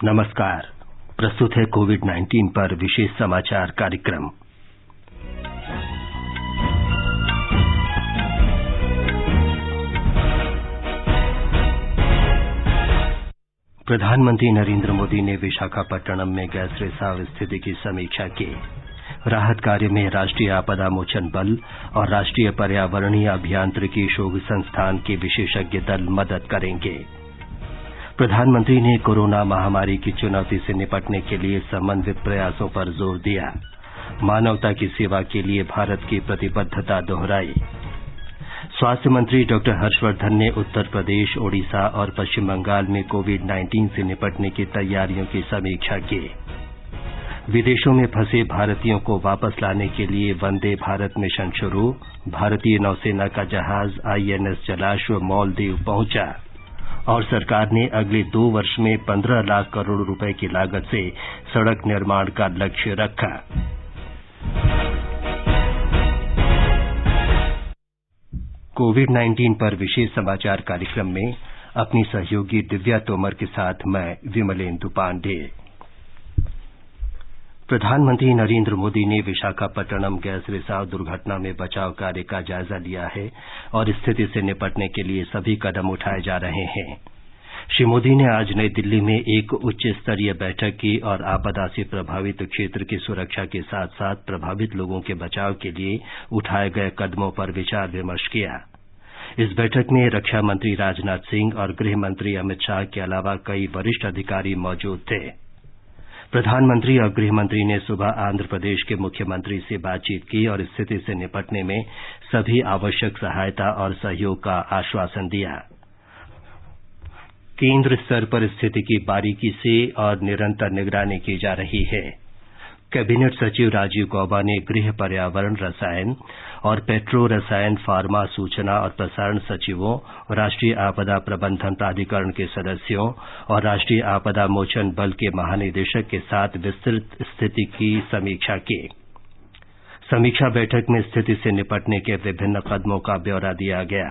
नमस्कार। प्रस्तुत है कोविड-19 पर विशेष समाचार कार्यक्रम। प्रधानमंत्री नरेंद्र मोदी ने विशाखापट्टनम में गैस रिसाव स्थिति की समीक्षा की। राहत कार्य में राष्ट्रीय आपदा मोचन बल और राष्ट्रीय पर्यावरणीय अभियांत्रिकी शोध संस्थान के विशेषज्ञ दल मदद करेंगे। प्रधानमंत्री ने कोरोना महामारी की चुनौती से निपटने के लिए समन्वित प्रयासों पर जोर दिया। मानवता की सेवा के लिए भारत की प्रतिबद्धता दोहराई। स्वास्थ्य मंत्री डॉक्टर हर्षवर्धन ने उत्तर प्रदेश, ओडिशा और पश्चिम बंगाल में कोविड-19 से निपटने की तैयारियों की समीक्षा की। विदेशों में फंसे भारतीयों को वापस लाने के लिए वंदे भारत मिशन शुरू। भारतीय नौसेना का जहाज INS जलाश्व मालदीव पहुंचा और सरकार ने अगले 2 वर्ष में 15 लाख करोड़ रुपए की लागत से सड़क निर्माण का लक्ष्य रखा। कोविड-19 पर विशेष समाचार कार्यक्रम में अपनी सहयोगी दिव्या तोमर के साथ मैं विमलेंदु पांडे। प्रधानमंत्री नरेंद्र मोदी ने विशाखापट्टनम गैस रिसाव दुर्घटना में बचाव कार्य का जायजा लिया है और स्थिति से निपटने के लिए सभी कदम उठाए जा रहे हैं। श्री मोदी ने आज नई दिल्ली में एक उच्च स्तरीय बैठक की और आपदा से प्रभावित क्षेत्र की सुरक्षा के साथ साथ प्रभावित लोगों के बचाव के लिए उठाए गए कदमों पर विचार विमर्श किया। इस बैठक में रक्षा मंत्री राजनाथ सिंह और गृह मंत्री अमित शाह के अलावा कई वरिष्ठ अधिकारी मौजूद थे। प्रधानमंत्री और गृह मंत्री ने सुबह आंध्र प्रदेश के मुख्यमंत्री से बातचीत की और स्थिति से निपटने में सभी आवश्यक सहायता और सहयोग का आश्वासन दिया। केंद्र स्तर पर स्थिति की बारीकी से और निरंतर निगरानी की जा रही है। कैबिनेट सचिव राजीव गौबा ने गृह, पर्यावरण, रसायन और पेट्रो रसायन, फार्मा, सूचना और प्रसारण सचिवों, राष्ट्रीय आपदा प्रबंधन प्राधिकरण के सदस्यों और राष्ट्रीय आपदा मोचन बल के महानिदेशक के साथ विस्तृत स्थिति की समीक्षा की। समीक्षा बैठक में स्थिति से निपटने के विभिन्न कदमों का ब्यौरा दिया गया।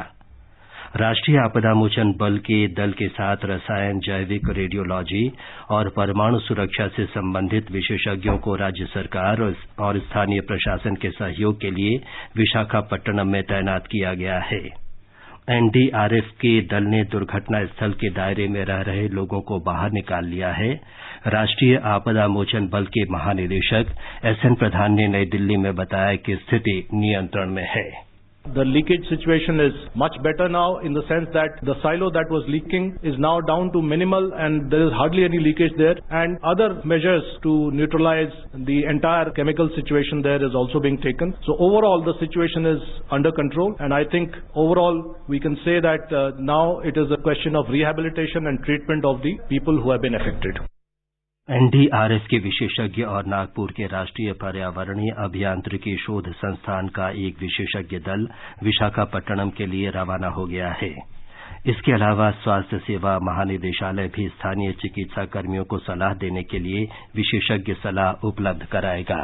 राष्ट्रीय आपदा मोचन बल के दल के साथ रसायन, जैविक, रेडियोलॉजी और परमाणु सुरक्षा से संबंधित विशेषज्ञों को राज्य सरकार और स्थानीय प्रशासन के सहयोग के लिए विशाखापट्टनम में तैनात किया गया है। NDRF के दल ने दुर्घटना स्थल के दायरे में रह रहे लोगों को बाहर निकाल लिया है। राष्ट्रीय आपदा मोचन बल के महानिदेशक SN प्रधान ने नई दिल्ली में बताया कि स्थिति नियंत्रण में है। The leakage situation is much better now in the sense that the silo that was leaking is now down to minimal and there is hardly any leakage there, and other measures to neutralize the entire chemical situation there is also being taken. So overall the situation is under control, and I think overall we can say that now it is a question of rehabilitation and treatment of the people who have been affected. NDRF के विशेषज्ञ और नागपुर के राष्ट्रीय पर्यावरणीय अभियांत्रिकी शोध संस्थान का एक विशेषज्ञ दल विशाखापट्टनम के लिए रवाना हो गया है। इसके अलावा स्वास्थ्य सेवा महानिदेशालय भी स्थानीय चिकित्सा कर्मियों को सलाह देने के लिए विशेषज्ञ सलाह उपलब्ध कराएगा।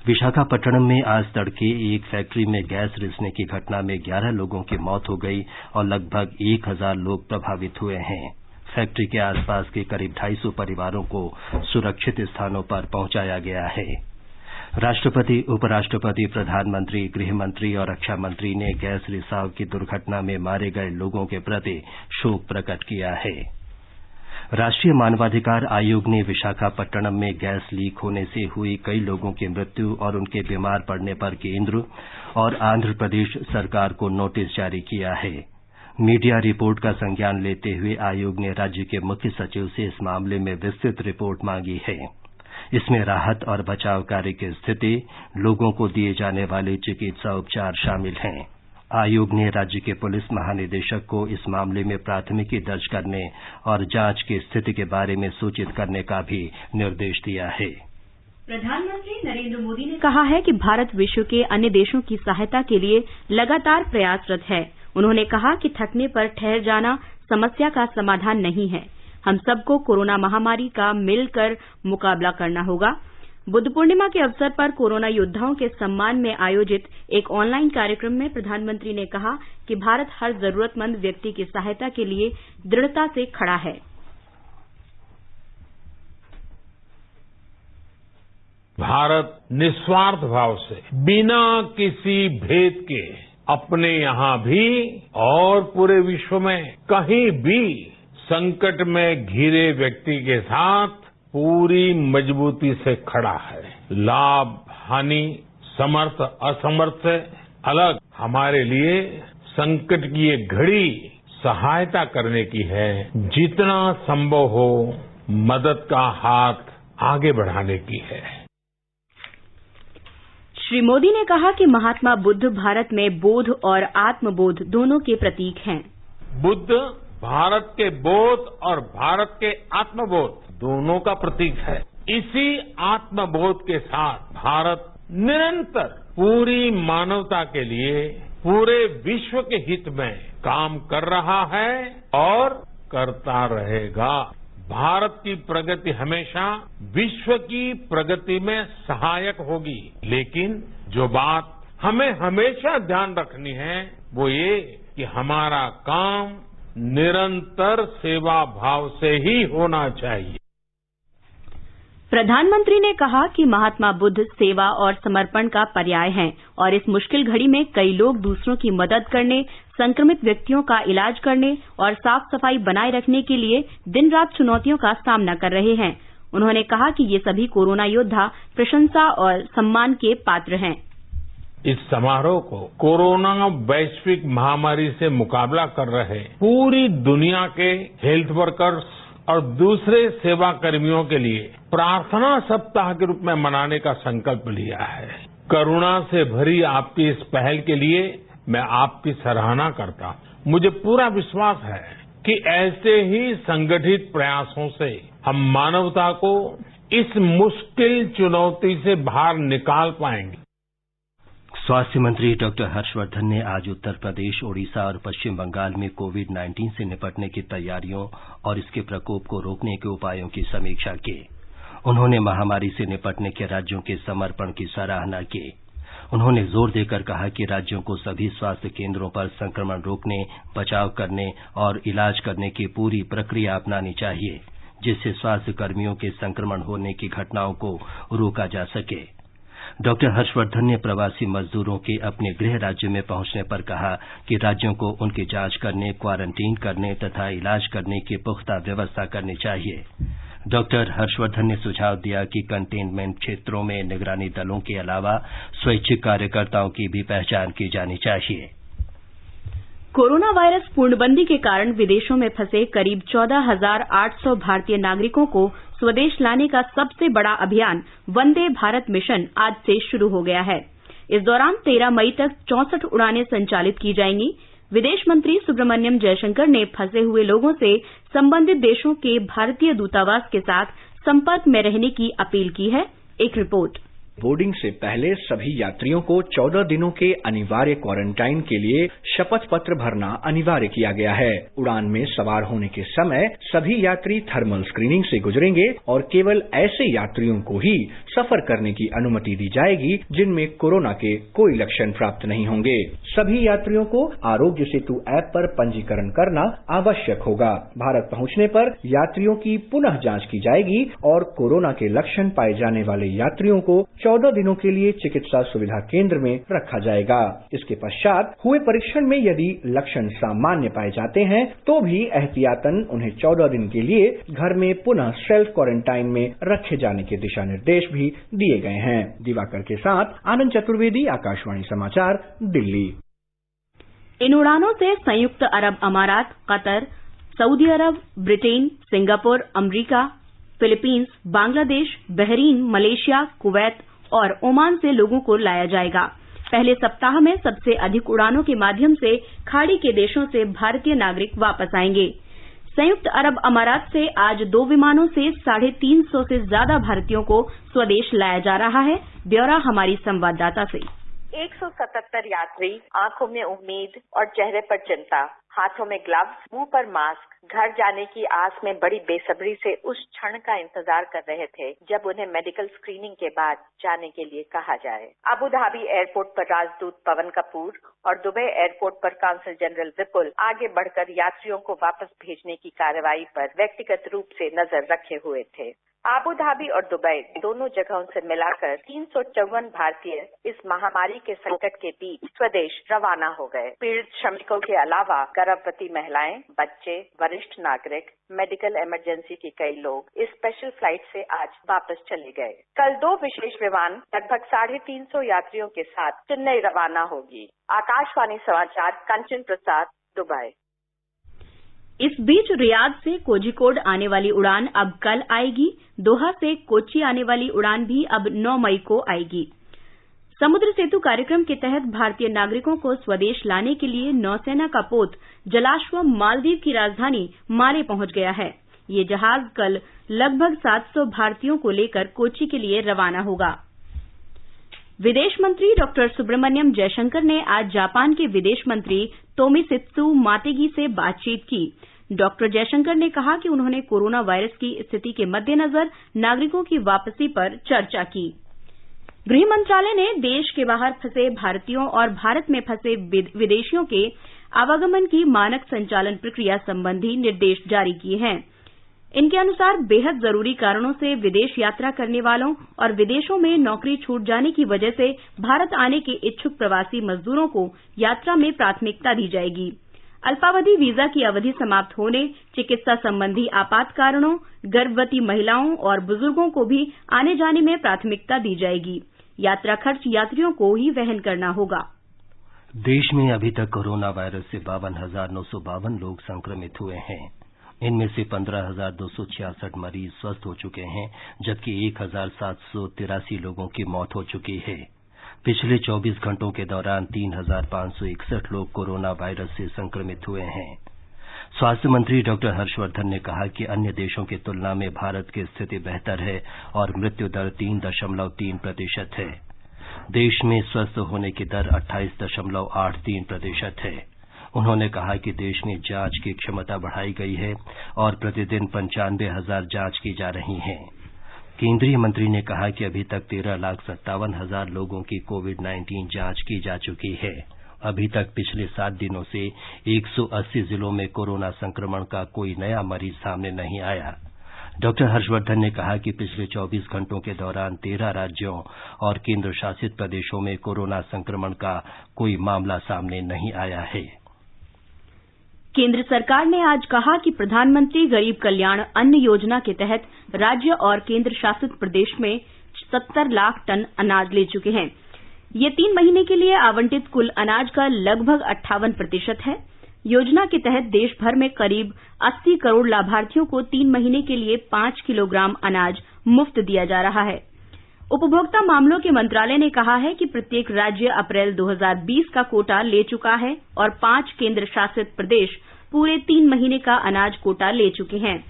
विशाखापट्टनम में आज तड़के एक फैक्ट्री में गैस रिसने की घटना में 11 लोगों की मौत हो गई और लगभग 1000 लोग प्रभावित हुए हैं। फैक्ट्री के आसपास के करीब 250 परिवारों को सुरक्षित स्थानों पर पहुंचाया गया है। राष्ट्रपति, उपराष्ट्रपति, प्रधानमंत्री, गृह मंत्री और रक्षा मंत्री ने गैस रिसाव की दुर्घटना में मारे गए लोगों के प्रति शोक प्रकट किया है। राष्ट्रीय मानवाधिकार आयोग ने विशाखापट्टनम में गैस लीक होने से हुई कई लोगों की मृत्यु और उनके बीमार पड़ने पर केंद्र और आंध्र प्रदेश सरकार को नोटिस जारी किया है। मीडिया रिपोर्ट का संज्ञान लेते हुए आयोग ने राज्य के मुख्य सचिव से इस मामले में विस्तृत रिपोर्ट मांगी है। इसमें राहत और बचाव कार्य की स्थिति, लोगों को दिए जाने वाले चिकित्सा उपचार शामिल हैं। आयोग ने राज्य के पुलिस महानिदेशक को इस मामले में प्राथमिकी दर्ज करने और जांच की स्थिति के बारे में सूचित करने का भी निर्देश दिया है। प्रधानमंत्री नरेंद्र मोदी ने कहा है कि भारत विश्व के अन्य देशों की सहायता के लिए लगातार प्रयासरत है। उन्होंने कहा कि थकने पर ठहर जाना समस्या का समाधान नहीं है। हम सबको कोरोना महामारी का मिलकर मुकाबला करना होगा। बुद्ध पूर्णिमा के अवसर पर कोरोना योद्धाओं के सम्मान में आयोजित एक ऑनलाइन कार्यक्रम में प्रधानमंत्री ने कहा कि भारत हर जरूरतमंद व्यक्ति की सहायता के लिए दृढ़ता से खड़ा है। भारत निस्वार्थ भाव से बिना किसी भेद के अपने यहाँ भी और पूरे विश्व में कहीं भी संकट में घिरे व्यक्ति के साथ पूरी मजबूती से खड़ा है। लाभ हानि समर्थ असमर्थ से अलग हमारे लिए संकट की ये घड़ी सहायता करने की है, जितना संभव हो मदद का हाथ आगे बढ़ाने की है। श्री मोदी ने कहा कि महात्मा बुद्ध भारत में बोध और आत्मबोध दोनों के प्रतीक हैं। बुद्ध भारत के बोध और भारत के आत्मबोध दोनों का प्रतीक है। इसी आत्मबोध के साथ भारत निरंतर पूरी मानवता के लिए पूरे विश्व के हित में काम कर रहा है और करता रहेगा। भारत की प्रगति हमेशा विश्व की प्रगति में सहायक होगी, लेकिन जो बात हमें हमेशा ध्यान रखनी है वो ये कि हमारा काम निरंतर सेवा भाव से ही होना चाहिए। प्रधानमंत्री ने कहा कि महात्मा बुद्ध सेवा और समर्पण का पर्याय हैं और इस मुश्किल घड़ी में कई लोग दूसरों की मदद करने, संक्रमित व्यक्तियों का इलाज करने और साफ सफाई बनाए रखने के लिए दिन रात चुनौतियों का सामना कर रहे हैं। उन्होंने कहा कि ये सभी कोरोना योद्धा प्रशंसा और सम्मान के पात्र हैं। इस समारोह को कोरोना वैश्विक महामारी से मुकाबला कर रहे पूरी दुनिया के हेल्थ वर्कर्स और दूसरे सेवा कर्मियों के लिए प्रार्थना सप्ताह के रूप में मनाने का संकल्प लिया है। करुणा से भरी आपकी इस पहल के लिए मैं आपकी सराहना करता हूं। मुझे पूरा विश्वास है कि ऐसे ही संगठित प्रयासों से हम मानवता को इस मुश्किल चुनौती से बाहर निकाल पाएंगे। स्वास्थ्य मंत्री डॉक्टर हर्षवर्धन ने आज उत्तर प्रदेश, ओडिशा और पश्चिम बंगाल में कोविड-19 से निपटने की तैयारियों और इसके प्रकोप को रोकने के उपायों की समीक्षा की। उन्होंने महामारी से निपटने के राज्यों के समर्पण की सराहना की। उन्होंने जोर देकर कहा कि राज्यों को सभी स्वास्थ्य केन्द्रों पर संक्रमण रोकने, बचाव करने और इलाज करने की पूरी प्रक्रिया अपनानी चाहिए, जिससे स्वास्थ्य कर्मियों के संक्रमण होने की घटनाओं को रोका जा सके। डॉक्टर हर्षवर्धन ने प्रवासी मजदूरों के अपने गृह राज्य में पहुंचने पर कहा कि राज्यों को उनकी जांच करने, क्वारंटीन करने तथा इलाज करने की पुख्ता व्यवस्था करनी चाहिए। डॉक्टर हर्षवर्धन ने सुझाव दिया कि कंटेनमेंट क्षेत्रों में निगरानी दलों के अलावा स्वैच्छिक कार्यकर्ताओं की भी पहचान की जानी चाहिए। कोरोना वायरस पूर्णबंदी के कारण विदेशों में फंसे करीब 14,800 भारतीय नागरिकों को स्वदेश लाने का सबसे बड़ा अभियान वंदे भारत मिशन आज से शुरू हो गया है। इस दौरान 13 मई तक 64 उड़ानें संचालित की जाएंगी। विदेश मंत्री सुब्रमण्यम जयशंकर ने फंसे हुए लोगों से संबंधित देशों के भारतीय दूतावास के साथ संपर्क में रहने की अपील की है। एक रिपोर्ट। बोर्डिंग से पहले सभी यात्रियों को 14 दिनों के अनिवार्य क्वारंटाइन के लिए शपथ पत्र भरना अनिवार्य किया गया है। उड़ान में सवार होने के समय सभी यात्री थर्मल स्क्रीनिंग से गुजरेंगे और केवल ऐसे यात्रियों को ही सफर करने की अनुमति दी जाएगी जिनमें कोरोना के कोई लक्षण प्राप्त नहीं होंगे। सभी यात्रियों को आरोग्य सेतु ऐप पर पंजीकरण करना आवश्यक होगा। भारत पहुंचने पर यात्रियों की पुनः जांच की जाएगी और कोरोना के लक्षण पाए जाने वाले यात्रियों को 14 दिनों के लिए चिकित्सा सुविधा केंद्र में रखा जाएगा। इसके पश्चात हुए परीक्षण में यदि लक्षण सामान्य पाए जाते हैं तो भी एहतियातन उन्हें 14 दिन के लिए घर में पुनः सेल्फ क्वारंटाइन में रखे जाने के दिशा निर्देश भी दिए गए हैं। दिवाकर के साथ आनंद चतुर्वेदी, आकाशवाणी समाचार, दिल्ली। इन उड़ानों से संयुक्त अरब अमारात, Qatar, Saudi Arab, Britain, Singapore, America, Philippines, Bangladesh, Bahrain, Malaysia, Kuwait और ओमान से लोगों को लाया जाएगा। पहले सप्ताह में सबसे अधिक उड़ानों के माध्यम से खाड़ी के देशों से भारतीय नागरिक वापस आएंगे। संयुक्त अरब अमारात से आज 2 विमानों से 350 से ज्यादा भारतीयों को स्वदेश लाया जा रहा है। ब्यौरा हमारी संवाददाता से। 177 यात्री, आंखों में उम्मीद और चेहरे पर चिंता, हाथों में ग्लव्स, मुंह पर मास्क, घर जाने की आस में बड़ी बेसब्री से उस क्षण का इंतजार कर रहे थे जब उन्हें मेडिकल स्क्रीनिंग के बाद जाने के लिए कहा जाए। अबू धाबी एयरपोर्ट पर राजदूत पवन कपूर और दुबई एयरपोर्ट पर काउंसिल जनरल विपुल आगे बढ़कर यात्रियों को वापस भेजने की कार्रवाई पर व्यक्तिगत रूप से नजर रखे हुए थे। आबू धाबी और दुबई दोनों जगहों से मिलाकर 354 भारतीय इस महामारी के संकट के बीच स्वदेश रवाना हो गए। पीड़ित श्रमिकों के अलावा गर्भवती महिलाएं, बच्चे, वरिष्ठ नागरिक, मेडिकल इमरजेंसी के कई लोग इस स्पेशल फ्लाइट से आज वापस चले गए। कल 2 विशेष विमान लगभग 350 यात्रियों के साथ चेन्नई रवाना होगी। आकाशवाणी समाचार, कंचन प्रसाद, दुबई। इस बीच रियाद से कोझिकोड आने वाली उड़ान अब कल आएगी। दोहा से कोच्चि आने वाली उड़ान भी अब 9 मई को आएगी। समुद्र सेतु कार्यक्रम के तहत भारतीय नागरिकों को स्वदेश लाने के लिए नौसेना का पोत जलाश्व मालदीव की राजधानी माले पहुंच गया है। ये जहाज कल लगभग 700 भारतीयों को लेकर कोच्चि के लिए रवाना होगा। विदेश मंत्री डॉ सुब्रमण्यम जयशंकर ने आज जापान के विदेश मंत्री तोमित्सु मोटेगी से बातचीत की। डॉ जयशंकर ने कहा कि उन्होंने कोरोना वायरस की स्थिति के मद्देनजर नागरिकों की वापसी पर चर्चा की। गृह मंत्रालय ने देश के बाहर फंसे भारतीयों और भारत में फंसे विदेशियों के आवागमन की मानक संचालन प्रक्रिया संबंधी निर्देश जारी किए हैं। इनके अनुसार बेहद जरूरी कारणों से विदेश यात्रा करने वालों और विदेशों में नौकरी छूट जाने की वजह से भारत आने के इच्छुक प्रवासी मजदूरों को यात्रा में प्राथमिकता दी जाएगी। अल्पावधि वीजा की अवधि समाप्त होने, चिकित्सा संबंधी आपात कारणों, गर्भवती महिलाओं और बुजुर्गों को भी आने जाने में प्राथमिकता दी जाएगी। यात्रा खर्च यात्रियों को ही वहन करना होगा। देश में अभी तक कोरोना वायरस से 52,952 लोग संक्रमित हुए हैं। इनमें से 15,266 मरीज स्वस्थ हो चुके हैं, जबकि 1,783 लोगों की मौत हो चुकी है। पिछले 24 घंटों के दौरान 3,561 लोग कोरोना वायरस से संक्रमित हुए हैं। स्वास्थ्य मंत्री डॉक्टर हर्षवर्धन ने कहा कि अन्य देशों की तुलना में भारत की स्थिति बेहतर है और मृत्यु दर 3.3% है। देश में स्वस्थ होने की दर 28.83% है। उन्होंने कहा कि देश में जांच की क्षमता बढ़ाई गई है और प्रतिदिन 95,000 जांच की जा रही हैं। केंद्रीय मंत्री ने कहा कि अभी तक 13,57,000 लोगों की कोविड-19 जांच की जा चुकी है। अभी तक पिछले 7 दिनों से 180 जिलों में कोरोना संक्रमण का कोई नया मरीज सामने नहीं आया। डॉक्टर हर्षवर्धन ने कहा कि पिछले 24 घंटों के दौरान 13 राज्यों और केंद्र शासित प्रदेशों में कोरोना संक्रमण का कोई मामला सामने नहीं आया है। केंद्र सरकार ने आज कहा कि प्रधानमंत्री गरीब कल्याण अन्न योजना के तहत राज्य और केंद्र शासित प्रदेश में 70 लाख टन अनाज ले चुके हैं। ये 3 महीने के लिए आवंटित कुल अनाज का लगभग 58% है। योजना के तहत देश भर में करीब 80 करोड़ लाभार्थियों को 3 महीने के लिए 5 किलोग्राम अनाज मुफ्त दिया जा रहा है। उपभोक्ता मामलों के मंत्रालय ने कहा है कि प्रत्येक राज्य अप्रैल 2020 का कोटा ले चुका है और 5 केंद्र शासित प्रदेश पूरे 3 महीने का अनाज कोटा ले चुके हैं।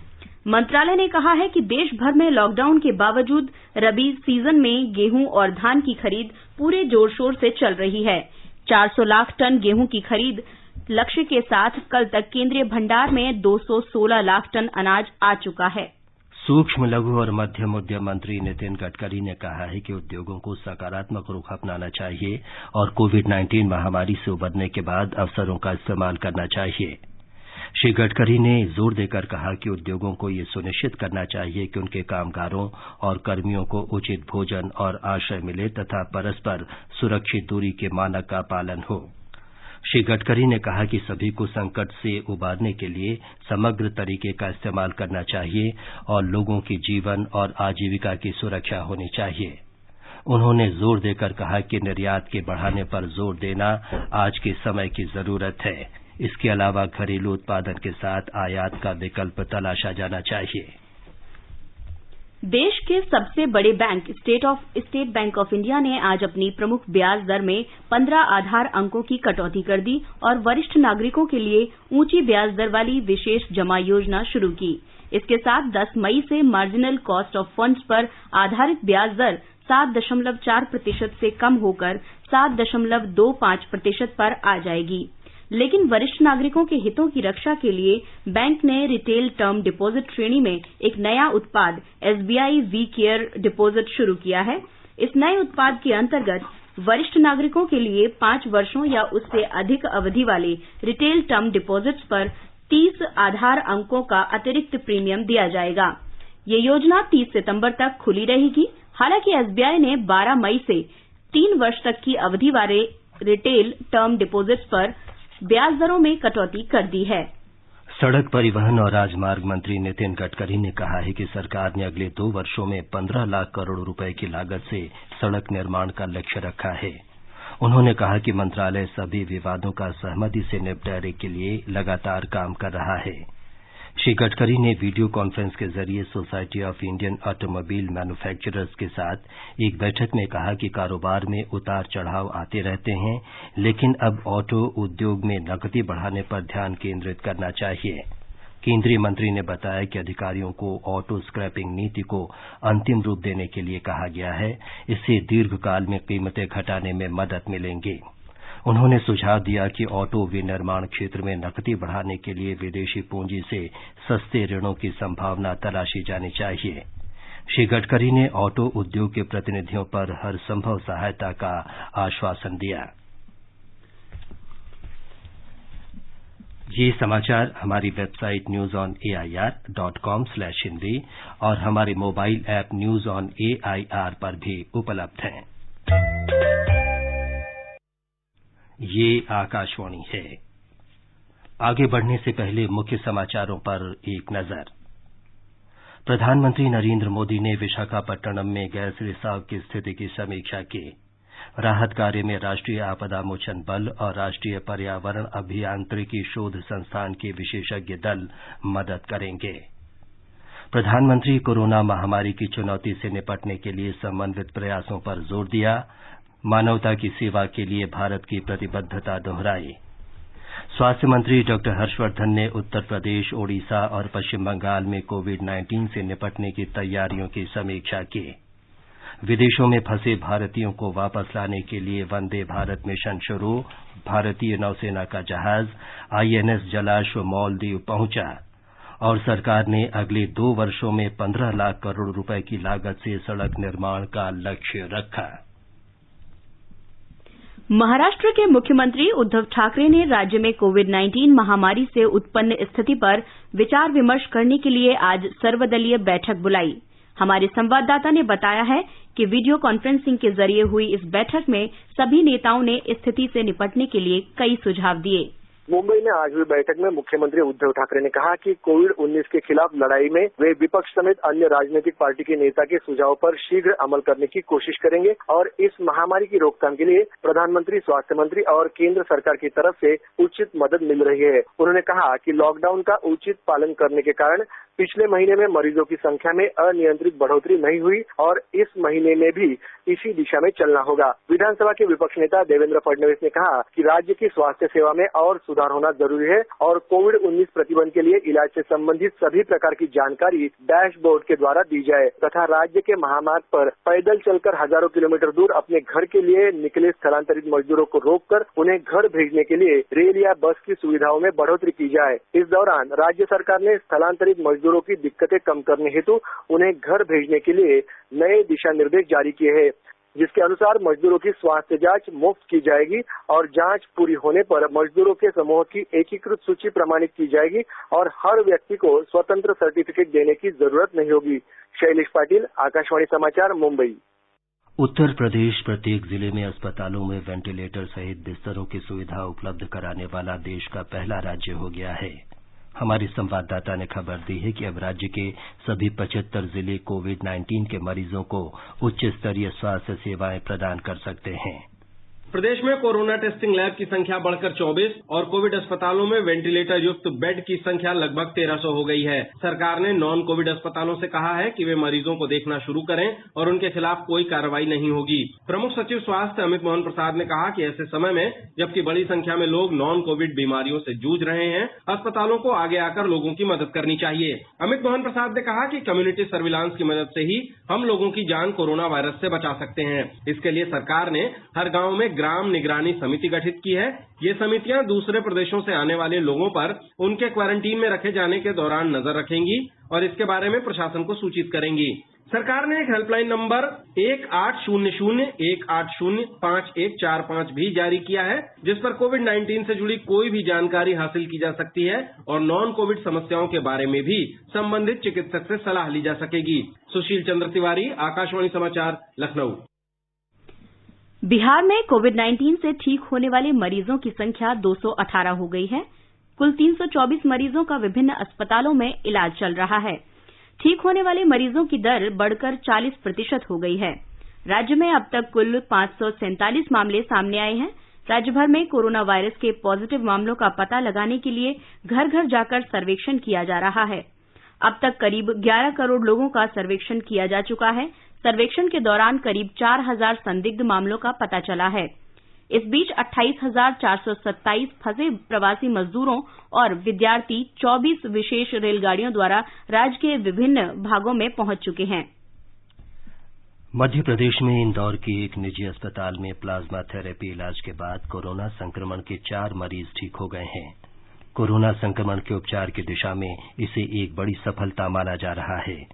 मंत्रालय ने कहा है कि देश भर में लॉकडाउन के बावजूद रबी सीजन में गेहूं और धान की खरीद पूरे जोर शोर से चल रही है। 400 लाख टन गेहूं की खरीद लक्ष्य के साथ कल तक केंद्रीय भंडार में 216 लाख टन अनाज आ चुका है। सूक्ष्म, लघु और मध्यम उद्यम मंत्री नितिन गडकरी ने कहा है कि उद्योगों को सकारात्मक रुख अपनाना चाहिए और कोविड-19 महामारी से उबरने के बाद अवसरों का इस्तेमाल करना चाहिए। श्री गडकरी ने जोर देकर कहा कि उद्योगों को ये सुनिश्चित करना चाहिए कि उनके कामगारों और कर्मियों को उचित भोजन और आश्रय मिले तथा परस्पर सुरक्षित दूरी के मानक का पालन हो। श्री गडकरी ने कहा कि सभी को संकट से उबारने के लिए समग्र तरीके का इस्तेमाल करना चाहिए और लोगों की जीवन और आजीविका की सुरक्षा होनी चाहिए। उन्होंने जोर देकर कहा कि निर्यात के बढ़ाने पर जोर देना आज के समय की जरूरत है। इसके अलावा घरेलू उत्पादन के साथ आयात का विकल्प तलाशा जाना चाहिए। देश के सबसे बड़े bank state bank of India ने आज अपनी प्रमुख ब्याज दर में 15 आधार अंकों की कटौती कर दी और वरिष्ठ नागरिकों के लिए ऊंची ब्याज दर वाली विशेष जमा योजना शुरू की। इसके साथ 10 मई से मार्जिनल कॉस्ट ऑफ फंड्स पर आधारित ब्याज दर 7.4% से कम होकर 7.25% पर आ जाएगी। लेकिन वरिष्ठ नागरिकों के हितों की रक्षा के लिए बैंक ने रिटेल टर्म डिपॉजिट श्रेणी में एक नया उत्पाद एसबीआई वी केयर डिपॉजिट शुरू किया है। इस नए उत्पाद के अंतर्गत वरिष्ठ नागरिकों के लिए 5 वर्षों या उससे अधिक अवधि वाले रिटेल टर्म डिपॉजिट्स पर 30 आधार अंकों का अतिरिक्त प्रीमियम दिया जाएगा। ये योजना 30 सितंबर तक खुली रहेगी। हालांकि एसबीआई ने 12 मई से 3 वर्ष तक की अवधि वाले रिटेल टर्म डिपोजिट्स पर ब्याज दरों में कटौती कर दी है। सड़क परिवहन और राजमार्ग मंत्री नितिन गडकरी ने कहा है कि सरकार ने अगले 2 वर्षों में 15 लाख करोड़ रुपए की लागत से सड़क निर्माण का लक्ष्य रखा है। उन्होंने कहा कि मंत्रालय सभी विवादों का सहमति से निपटारे के लिए लगातार काम कर रहा है। श्री गडकरी ने वीडियो कॉन्फ्रेंस के जरिए society of Indian automobile manufacturers के साथ एक बैठक में कहा कि कारोबार में उतार चढ़ाव आते रहते हैं, लेकिन अब ऑटो उद्योग में नकदी बढ़ाने पर ध्यान केंद्रित करना चाहिए। केंद्रीय मंत्री ने बताया कि अधिकारियों को ऑटो स्क्रैपिंग नीति को अंतिम रूप देने के लिए कहा गया है। इससे दीर्घकाल में कीमतें घटाने में मदद मिलेंगी। उन्होंने सुझाव दिया कि ऑटो विनिर्माण क्षेत्र में नकदी बढ़ाने के लिए विदेशी पूंजी से सस्ते ऋणों की संभावना तलाशी जानी चाहिए। श्री गडकरी ने ऑटो उद्योग के प्रतिनिधियों पर हर संभव सहायता का आश्वासन दिया। ये समाचार हमारी वेबसाइट newsonair.com/hindi और हमारे mobile app news on AIR पर भी उपलब्ध हैं। ये आकाशवाणी है। आगे बढ़ने से पहले मुख्य समाचारों पर एक नजर। प्रधानमंत्री नरेंद्र मोदी ने विशाखापट्टनम में गैस रिसाव की स्थिति की समीक्षा की। राहत कार्य में राष्ट्रीय आपदा मोचन बल और राष्ट्रीय पर्यावरण अभियांत्रिकी शोध संस्थान के विशेषज्ञ दल मदद करेंगे। प्रधानमंत्री कोरोना महामारी की चुनौती से निपटने के लिए समन्वित प्रयासों पर जोर दिया। मानवता की सेवा के लिए भारत की प्रतिबद्धता दोहराई। स्वास्थ्य मंत्री डॉक्टर हर्षवर्धन ने उत्तर प्रदेश, ओडिशा और पश्चिम बंगाल में कोविड-19 से निपटने की तैयारियों की समीक्षा की। विदेशों में फंसे भारतीयों को वापस लाने के लिए वंदे भारत मिशन शुरू। भारतीय नौसेना का जहाज INS जलाश्व मालदीव पहुंचा और सरकार ने अगले 2 वर्षों में 15 लाख करोड़ रुपए की लागत से सड़क निर्माण का लक्ष्य रखा। महाराष्ट्र के मुख्यमंत्री उद्धव ठाकरे ने राज्य में कोविड-19 महामारी से उत्पन्न स्थिति पर विचार विमर्श करने के लिए आज सर्वदलीय बैठक बुलाई। हमारे संवाददाता ने बताया है कि वीडियो कॉन्फ्रेंसिंग के जरिए हुई इस बैठक में सभी नेताओं ने स्थिति से निपटने के लिए कई सुझाव दिए। मुंबई में आज हुई बैठक में मुख्यमंत्री उद्धव ठाकरे ने कहा कि कोविड-19 के खिलाफ लड़ाई में वे विपक्ष समेत अन्य राजनीतिक पार्टी के नेता के सुझाव पर शीघ्र अमल करने की कोशिश करेंगे और इस महामारी की रोकथाम के लिए प्रधानमंत्री, स्वास्थ्य मंत्री और केंद्र सरकार की तरफ से उचित मदद मिल रही है। उन्होंने कहा कि लॉकडाउन का उचित पालन करने के कारण पिछले महीने में मरीजों की संख्या में अनियंत्रित बढ़ोतरी नहीं हुई और इस महीने में भी इसी दिशा में चलना होगा। विधानसभा के विपक्ष नेता देवेंद्र फडणवीस ने कहा कि राज्य की स्वास्थ्य सेवा में और सुधार होना जरूरी है और कोविड-19 प्रतिबंध के लिए इलाज से संबंधित सभी प्रकार की जानकारी डैशबोर्ड के द्वारा दी जाए तथा राज्य के महामार्ग पर पैदल चलकर हजारों किलोमीटर दूर अपने घर के लिए निकले स्थलांतरित मजदूरों को रोककर उन्हें घर भेजने के लिए रेल या बस की सुविधाओं में बढ़ोतरी की जाए। इस दौरान राज्य सरकार ने स्थलांतरित मजदूरों की दिक्कतें कम करने हेतु उन्हें घर भेजने के लिए नए दिशा निर्देश जारी किए हैं, जिसके अनुसार मजदूरों की स्वास्थ्य जांच मुफ्त की जाएगी और जांच पूरी होने पर मजदूरों के समूह की एकीकृत सूची प्रमाणित की जाएगी और हर व्यक्ति को स्वतंत्र सर्टिफिकेट देने की जरूरत नहीं होगी। शैलेश पाटिल, आकाशवाणी समाचार, मुंबई। उत्तर प्रदेश प्रत्येक जिले में अस्पतालों में वेंटिलेटर सहित बिस्तरों की सुविधा उपलब्ध कराने वाला देश का पहला राज्य हो गया है। हमारे संवाददाता ने खबर दी है कि अब राज्य के सभी 75 जिले कोविड-19 के मरीजों को उच्च स्तरीय स्वास्थ्य सेवाएं प्रदान कर सकते हैं। प्रदेश में कोरोना टेस्टिंग लैब की संख्या बढ़कर 24 और कोविड अस्पतालों में वेंटिलेटर युक्त बेड की संख्या लगभग 1300 हो गई है। सरकार ने नॉन कोविड अस्पतालों से कहा है कि वे मरीजों को देखना शुरू करें और उनके खिलाफ कोई कार्रवाई नहीं होगी। प्रमुख सचिव स्वास्थ्य अमित मोहन प्रसाद ने कहा कि ऐसे समय में जबकि बड़ी संख्या में लोग नॉन कोविड बीमारियों से जूझ रहे हैं, अस्पतालों को आगे आकर लोगों की मदद करनी चाहिए। अमित मोहन प्रसाद ने कहा कि कम्युनिटी सर्विलांस की मदद से ही हम लोगों की जान कोरोना वायरस से बचा सकते हैं। इसके लिए सरकार ने हर गांव में ग्राम निगरानी समिति गठित की है। ये समितियां दूसरे प्रदेशों से आने वाले लोगों पर उनके क्वारंटीन में रखे जाने के दौरान नजर रखेंगी और इसके बारे में प्रशासन को सूचित करेंगी। सरकार ने एक हेल्पलाइन नंबर 1800-180-5145 भी जारी किया है, जिस पर कोविड-19 से जुड़ी कोई भी जानकारी हासिल की जा सकती है और नॉन कोविड समस्याओं के बारे में भी संबंधित चिकित्सक से सलाह ली जा सकेगी। सुशील चंद्र तिवारी, आकाशवाणी समाचार, लखनऊ। बिहार में कोविड-19 से ठीक होने वाले मरीजों की संख्या 218 हो गई है। कुल 324 मरीजों का विभिन्न अस्पतालों में इलाज चल रहा है। ठीक होने वाले मरीजों की दर बढ़कर 40% हो गई है। राज्य में अब तक कुल 547 मामले सामने आए हैं। राज्य भर में कोरोना वायरस के पॉजिटिव मामलों का पता लगाने के लिए घर घर जाकर सर्वेक्षण किया जा रहा है। अब तक करीब 11 करोड़ लोगों का सर्वेक्षण किया जा चुका है। सर्वेक्षण के दौरान करीब 4000 संदिग्ध मामलों का पता चला है। इस बीच 28,427 फंसे प्रवासी मजदूरों और विद्यार्थी 24 विशेष रेलगाड़ियों द्वारा राज्य के विभिन्न भागों में पहुंच चुके हैं। मध्य प्रदेश में इंदौर के एक निजी अस्पताल में प्लाज्मा थेरेपी इलाज के बाद कोरोना संक्रमण के 4 मरीज ठीक हो गए हैं। कोरोना संक्रमण के उपचार की दिशा में इसे एक बड़ी सफलता माना जा रहा है।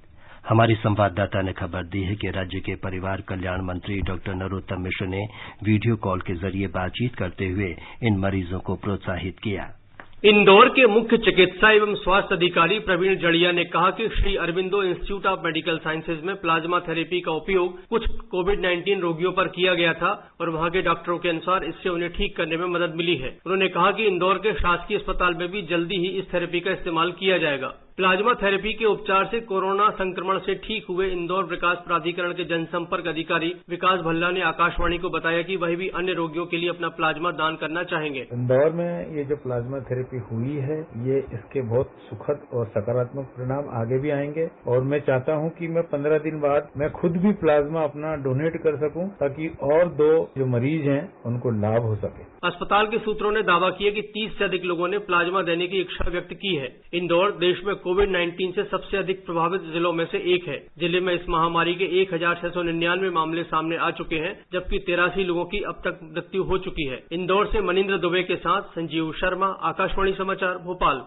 हमारे संवाददाता ने खबर दी है कि राज्य के परिवार कल्याण मंत्री डॉक्टर नरोत्तम मिश्र ने वीडियो कॉल के जरिए बातचीत करते हुए इन मरीजों को प्रोत्साहित किया। इंदौर के मुख्य चिकित्सा एवं स्वास्थ्य अधिकारी प्रवीण जड़िया ने कहा कि Shri Aurobindo institute of medical sciences में प्लाज्मा थेरेपी का उपयोग कुछ कोविड-19 रोगियों पर किया गया था और वहां के डॉक्टरों के अनुसार इससे उन्हें ठीक करने में मदद मिली है। उन्होंने कहा कि इंदौर के शासकीय अस्पताल में भी जल्दी ही इस थेरेपी का इस्तेमाल किया जाएगा। प्लाज्मा थेरेपी के उपचार से कोरोना संक्रमण से ठीक हुए इंदौर विकास प्राधिकरण के जनसंपर्क अधिकारी विकास भल्ला ने आकाशवाणी को बताया कि वह भी अन्य रोगियों के लिए अपना प्लाज्मा दान करना चाहेंगे। इंदौर में ये जो प्लाज्मा थेरेपी हुई है, ये इसके बहुत सुखद और सकारात्मक परिणाम आगे भी आएंगे और मैं चाहता हूं कि मैं 15 दिन बाद मैं खुद भी प्लाज्मा अपना डोनेट कर सकूं ताकि और 2 जो मरीज हैं उनको लाभ हो सके। अस्पताल के सूत्रों ने दावा किया कि 30 से अधिक लोगों ने प्लाज्मा देने की इच्छा व्यक्त की है। इंदौर देश में कोविड-19 से सबसे अधिक प्रभावित जिलों में से एक है। जिले में इस महामारी के 1699 मामले सामने आ चुके हैं, जबकि 83 लोगों की अब तक मृत्यु हो चुकी है। इंदौर से मनिंद्र दुबे के साथ संजीव शर्मा, आकाशवाणी समाचार, भोपाल।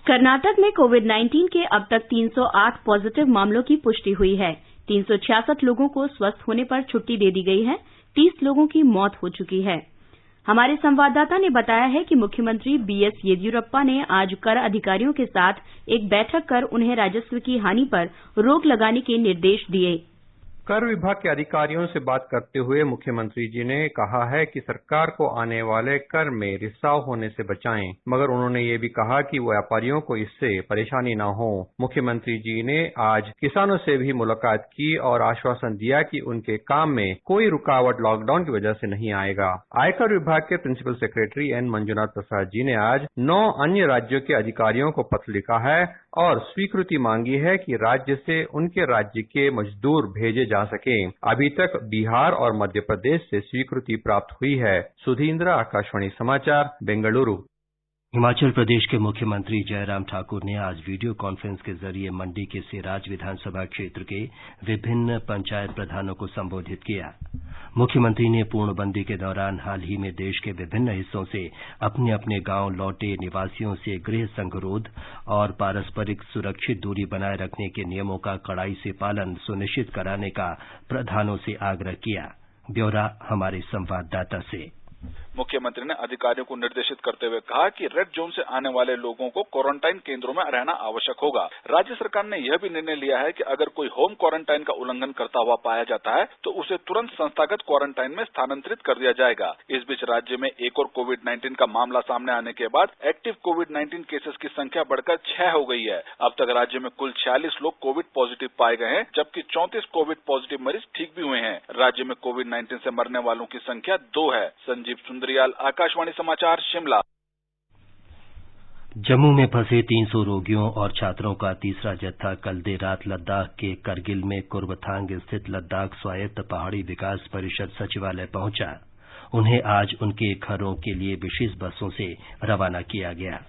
कर्नाटक में कोविड-19 के अब तक 308 पॉजिटिव मामलों की पुष्टि हुई है। 366 लोगों को स्वस्थ होने पर छुट्टी दे दी गई है। 30 लोगों की मौत हो चुकी है। हमारे संवाददाता ने बताया है कि मुख्यमंत्री बीएस येदियुरप्पा ने आज कर अधिकारियों के साथ एक बैठक कर उन्हें राजस्व की हानि पर रोक लगाने के निर्देश दिए। कर विभाग के अधिकारियों से बात करते हुए मुख्यमंत्री जी ने कहा है कि सरकार को आने वाले कर में रिसाव होने से बचाएं, मगर उन्होंने ये भी कहा कि व्यापारियों को इससे परेशानी न हो। मुख्यमंत्री जी ने आज किसानों से भी मुलाकात की और आश्वासन दिया कि उनके काम में कोई रुकावट लॉकडाउन की वजह से नहीं आएगा। आयकर विभाग के principal secretary N Manjunath Prasad ji ने आज 9 अन्य राज्यों के अधिकारियों को पत्र लिखा है और स्वीकृति मांगी है कि राज्य से उनके राज्य के मजदूर भेजे जा सके। अभी तक बिहार और मध्य प्रदेश से स्वीकृति प्राप्त हुई है। सुधींद्र, आकाशवाणी समाचार, बेंगलुरु। हिमाचल प्रदेश के मुख्यमंत्री जयराम ठाकुर ने आज वीडियो कॉन्फ्रेंस के जरिए मंडी के सिराज विधानसभा क्षेत्र के विभिन्न पंचायत प्रधानों को संबोधित किया। मुख्यमंत्री ने पूर्णबंदी के दौरान हाल ही में देश के विभिन्न हिस्सों से अपने अपने गांव लौटे निवासियों से गृह संगरोध और पारस्परिक सुरक्षित दूरी बनाए रखने के नियमों का कड़ाई से पालन सुनिश्चित कराने का प्रधानों से आग्रह किया। ब्यौरा हमारे संवाददाता से। मुख्यमंत्री ने अधिकारियों को निर्देशित करते हुए कहा कि रेड जोन से आने वाले लोगों को क्वारंटाइन केंद्रों में रहना आवश्यक होगा। राज्य सरकार ने यह भी निर्णय लिया है कि अगर कोई होम क्वारंटाइन का उल्लंघन करता हुआ पाया जाता है तो उसे तुरंत संस्थागत क्वारंटाइन में स्थानांतरित कर दिया जाएगा। इस बीच राज्य में एक और कोविड-19 का मामला सामने आने के बाद एक्टिव कोविड-19 केसेस की संख्या बढ़कर 6 हो गई है। अब तक राज्य में कुल 46 लोग कोविड पॉजिटिव पाए गए हैं, जबकि 34 कोविड पॉजिटिव मरीज ठीक भी हुए हैं। राज्य में कोविड-19 से मरने वालों की संख्या 2 है। संजीव सुंदरियाल, आकाशवाणी समाचार, शिमला। जम्मू में फंसे 300 रोगियों और छात्रों का तीसरा जत्था कल देर रात लद्दाख के करगिल में कुर्बथांग स्थित लद्दाख स्वायत्त पहाड़ी विकास परिषद सचिवालय पहुंचा। उन्हें आज उनके घरों के लिए विशेष बसों से रवाना किया गया।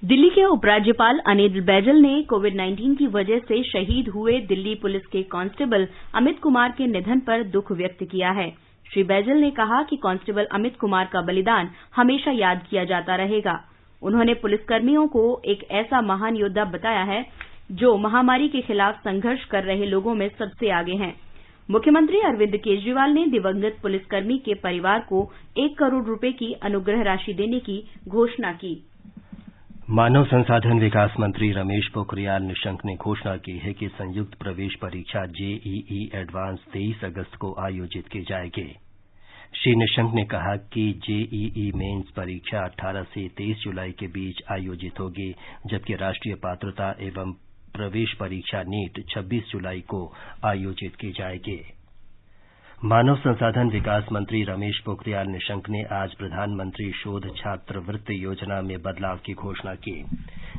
दिल्ली के उपराज्यपाल अनिल बैजल ने कोविड-19 की वजह से शहीद हुए दिल्ली पुलिस के कांस्टेबल अमित कुमार के निधन पर दुख व्यक्त किया है। श्री बैजल ने कहा कि कांस्टेबल अमित कुमार का बलिदान हमेशा याद किया जाता रहेगा। उन्होंने पुलिसकर्मियों को एक ऐसा महान योद्धा बताया है जो महामारी के खिलाफ संघर्ष कर रहे लोगों में सबसे आगे हैं। मुख्यमंत्री अरविंद केजरीवाल ने दिवंगत पुलिसकर्मी के परिवार को 1 करोड़ रुपए की अनुग्रह राशि देने की घोषणा की। मानव संसाधन विकास मंत्री रमेश पोखरियाल निशंक ने घोषणा की है कि संयुक्त प्रवेश परीक्षा जेईई एडवांस 23 अगस्त को आयोजित की जाएगी। श्री निशंक ने कहा कि जेईई मेंस परीक्षा 18 से 23 जुलाई के बीच आयोजित होगी, जबकि राष्ट्रीय पात्रता एवं प्रवेश परीक्षा नीट 26 जुलाई को आयोजित की जाएगी। मानव संसाधन विकास मंत्री रमेश पोखरियाल निशंक ने आज प्रधानमंत्री शोध छात्रवृत्ति योजना में बदलाव की घोषणा की।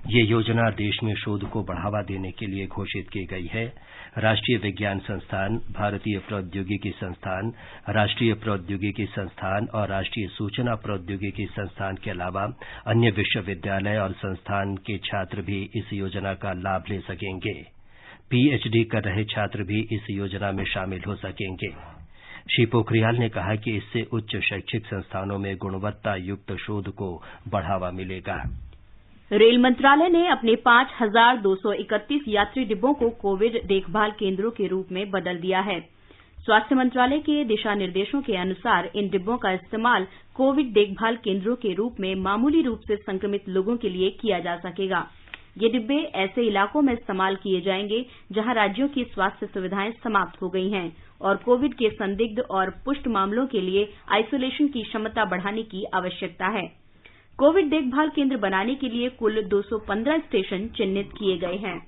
ये योजना देश में शोध को बढ़ावा देने के लिए घोषित की गई है। राष्ट्रीय विज्ञान संस्थान, भारतीय प्रौद्योगिकी संस्थान, राष्ट्रीय प्रौद्योगिकी संस्थान और राष्ट्रीय सूचना प्रौद्योगिकी संस्थान के अलावा अन्य विश्वविद्यालय और संस्थान के छात्र भी इस योजना का लाभ ले सकेंगे। पीएचडी कर रहे छात्र भी इस योजना में शामिल हो सकेंगे। श्री पोखरियाल ने कहा कि इससे उच्च शैक्षिक संस्थानों में गुणवत्ता युक्त शोध को बढ़ावा मिलेगा। रेल मंत्रालय ने अपने 5,231 यात्री डिब्बों को कोविड देखभाल केंद्रों के रूप में बदल दिया है। स्वास्थ्य मंत्रालय के दिशा निर्देशों के अनुसार इन डिब्बों का इस्तेमाल कोविड देखभाल केंद्रों के रूप में मामूली रूप से संक्रमित लोगों के लिए किया जा सकेगा। ये डिब्बे ऐसे इलाकों में इस्तेमाल किए जाएंगे जहां राज्यों की स्वास्थ्य सुविधाएं समाप्त हो गई हैं और कोविड के संदिग्ध और पुष्ट मामलों के लिए आइसोलेशन की क्षमता बढ़ाने की आवश्यकता है। कोविड देखभाल केंद्र बनाने के लिए कुल 215 स्टेशन चिन्हित किए गए हैं।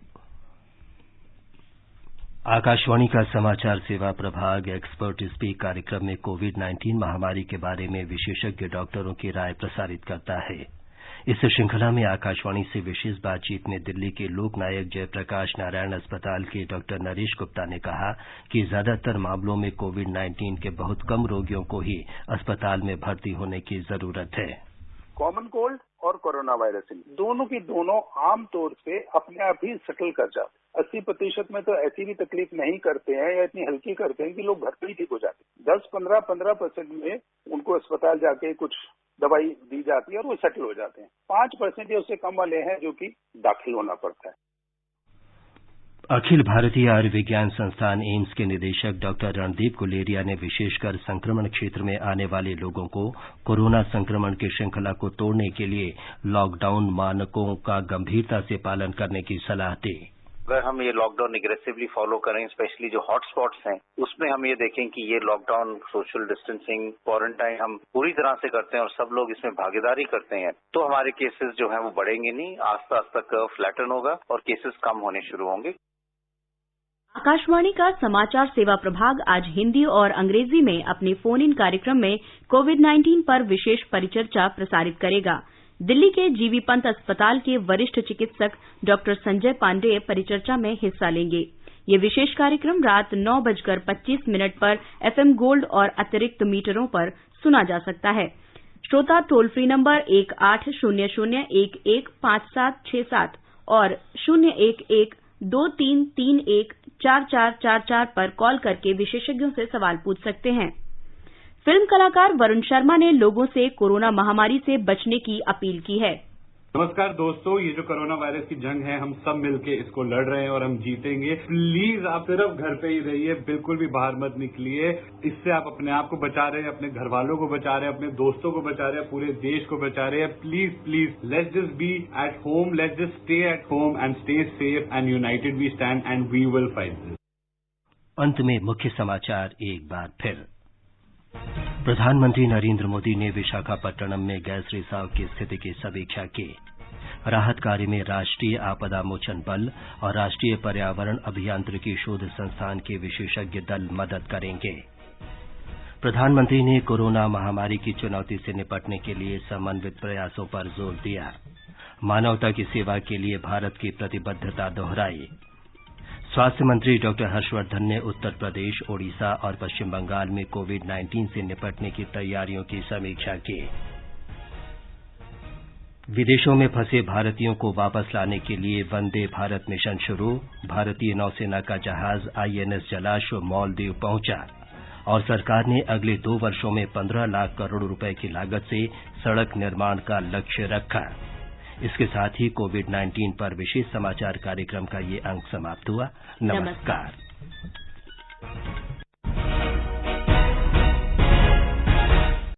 आकाशवाणी का समाचार सेवा प्रभाग एक्सपर्ट स्पीक कार्यक्रम में कोविड-19 महामारी के बारे में विशेषज्ञ डॉक्टरों की राय प्रसारित करता है। इस श्रृंखला में आकाशवाणी से विशेष बातचीत में दिल्ली के लोकनायक जयप्रकाश नारायण अस्पताल के डॉक्टर नरेश गुप्ता ने कहा कि ज्यादातर मामलों में कोविड-19 के बहुत कम रोगियों को ही अस्पताल में भर्ती होने की जरूरत है। कॉमन कोल्ड और कोरोना वायरस दोनों की दोनों आमतौर से अपने आप ही सेटल कर जाते। 80% में तो ऐसी भी तकलीफ नहीं करते हैं या इतनी हल्की करते हैं कि लोग घर पे ही ठीक हो जाते हैं। 10-15% में उनको अस्पताल जाके कुछ दवाई दी जाती है और वो सेटल हो जाते हैं। 5% या उससे कम वाले हैं जो कि दाखिल होना पड़ता है। अखिल भारतीय आयुर्विज्ञान संस्थान एम्स के निदेशक डॉक्टर रणदीप गुलेरिया ने विशेषकर संक्रमण क्षेत्र में आने वाले लोगों को कोरोना संक्रमण की श्रृंखला को तोड़ने के लिए लॉकडाउन मानकों का गंभीरता से पालन करने की सलाह दी। अगर हम ये लॉकडाउन एग्रेसिवली फॉलो करें, स्पेशली जो हॉटस्पॉट्स हैं, उसमें हम ये देखें कि ये लॉकडाउन, सोशल डिस्टेंसिंग, क्वारंटाइन हम पूरी तरह से करते हैं और सब लोग इसमें भागीदारी करते हैं, तो हमारे केसेस जो हैं वो बढ़ेंगे नहीं। आस्ता आस्ता कर्व फ्लैटन होगा और केसेस कम होने शुरू होंगे। आकाशवाणी का समाचार सेवा प्रभाग आज हिंदी और अंग्रेजी में अपने फोन इन कार्यक्रम में कोविड-19 पर विशेष परिचर्चा प्रसारित करेगा। दिल्ली के जीबी पंत अस्पताल के वरिष्ठ चिकित्सक डॉक्टर संजय पांडेय परिचर्चा में हिस्सा लेंगे। ये विशेष कार्यक्रम रात 9:25 पर एफएम गोल्ड और अतिरिक्त मीटरों पर सुना जा सकता है। श्रोता टोल फ्री नंबर 1800-115767 और 011-2331-4444 पर कॉल करके विशेषज्ञों से सवाल पूछ सकते हैं। फिल्म कलाकार वरुण शर्मा ने लोगों से कोरोना महामारी से बचने की अपील की है। नमस्कार दोस्तों, ये जो कोरोना वायरस की जंग है, हम सब मिलके इसको लड़ रहे हैं और हम जीतेंगे। प्लीज आप सिर्फ घर पे ही रहिए, बिल्कुल भी बाहर मत निकलिए। इससे आप अपने आप को बचा रहे हैं, अपने घर वालों को बचा रहे हैं, अपने दोस्तों को बचा रहे हैं, पूरे देश को बचा रहे हैं। Please please let's just be at home, let's just stay at home and stay safe and united we stand and we will fight this. अंत में मुख्य समाचार एक बार फिर। प्रधानमंत्री नरेंद्र मोदी ने विशाखापट्टनम में गैस रिसाव की स्थिति की समीक्षा की। राहत कार्य में राष्ट्रीय आपदा मोचन बल और राष्ट्रीय पर्यावरण अभियांत्रिकी शोध संस्थान के विशेषज्ञ दल मदद करेंगे। प्रधानमंत्री ने कोरोना महामारी की चुनौती से निपटने के लिए समन्वित प्रयासों पर जोर दिया। मानवता की सेवा के लिए भारत की प्रतिबद्धता दोहराई। स्वास्थ्य मंत्री डॉक्टर हर्षवर्धन ने उत्तर प्रदेश, ओडिशा और पश्चिम बंगाल में कोविड-19 से निपटने की तैयारियों की समीक्षा की। विदेशों में फंसे भारतीयों को वापस लाने के लिए वंदे भारत मिशन शुरू। भारतीय नौसेना का जहाज आईएनएस जलाश्व मालदीव पहुंचा और सरकार ने अगले 2 वर्षों में 15 लाख करोड़ रुपए की लागत से सड़क निर्माण का लक्ष्य रखा। इसके साथ ही कोविड-19 पर विशेष समाचार कार्यक्रम का ये अंक समाप्त हुआ। नमस्कार।